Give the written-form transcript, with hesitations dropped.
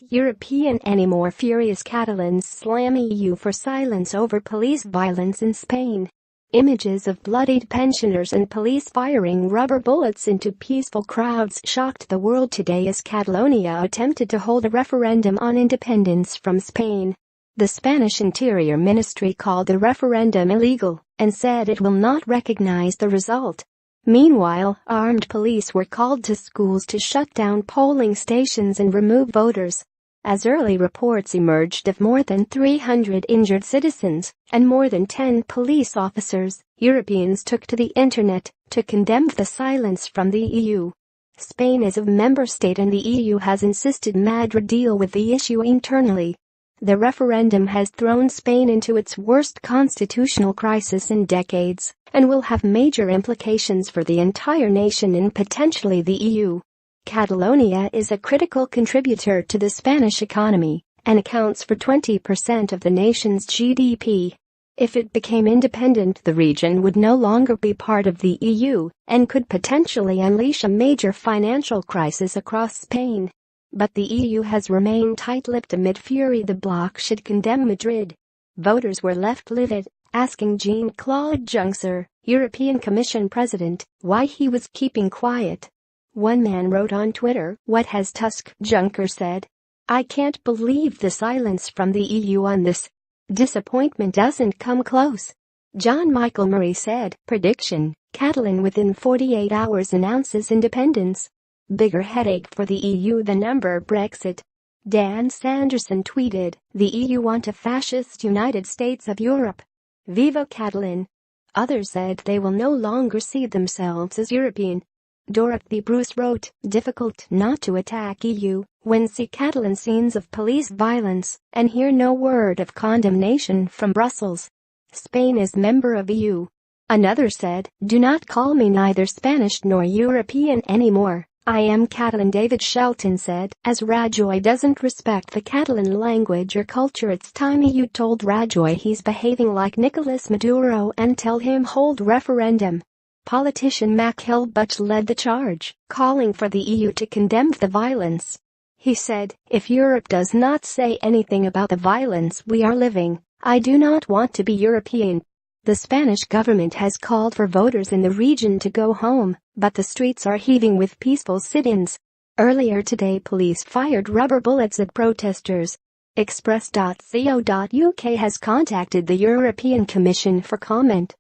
European anymore. Furious Catalans slam EU for silence over police violence in Spain. Images of bloodied pensioners and police firing rubber bullets into peaceful crowds shocked the world today as Catalonia attempted to hold a referendum on independence from Spain. The Spanish Interior Ministry called the referendum illegal and said it will not recognize the result. Meanwhile, armed police were called to schools to shut down polling stations and remove voters. As early reports emerged of more than 300 injured citizens and more than 10 police officers, Europeans took to the internet to condemn the silence from the EU. Spain is a member state and the EU has insisted Madrid deal with the issue internally. The referendum has thrown Spain into its worst constitutional crisis in decades and will have major implications for the entire nation and potentially the EU. Catalonia is a critical contributor to the Spanish economy and accounts for 20% of the nation's GDP. If it became independent, the region would no longer be part of the EU and could potentially unleash a major financial crisis across Spain. But the EU has remained tight-lipped amid fury the bloc should condemn Madrid. Voters were left livid, asking Jean-Claude Juncker, European Commission President, why he was keeping quiet. One man wrote on Twitter, "What has Tusk?" Juncker said. "I can't believe the silence from the EU on this. Disappointment doesn't come close." John Michael Murray said, "Prediction, Catalan within 48 hours announces independence. Bigger headache for the EU than Brexit." Dan Sanderson tweeted, "The EU want a fascist United States of Europe. Viva Catalan." Others said they will no longer see themselves as European. Dorothy Bruce wrote, "Difficult not to attack EU when see Catalan scenes of police violence and hear no word of condemnation from Brussels. Spain is member of EU." Another said, "Do not call me neither Spanish nor European anymore. I am Catalan." David Shelton said, "As Rajoy doesn't respect the Catalan language or culture, it's time EU told Rajoy he's behaving like Nicolas Maduro and tell him hold referendum." Politician Mac Hillbuch led the charge, calling for the EU to condemn the violence. He said, "If Europe does not say anything about the violence we are living, I do not want to be European." The Spanish government has called for voters in the region to go home, but the streets are heaving with peaceful sit-ins. Earlier today, police fired rubber bullets at protesters. Express.co.uk has contacted the European Commission for comment.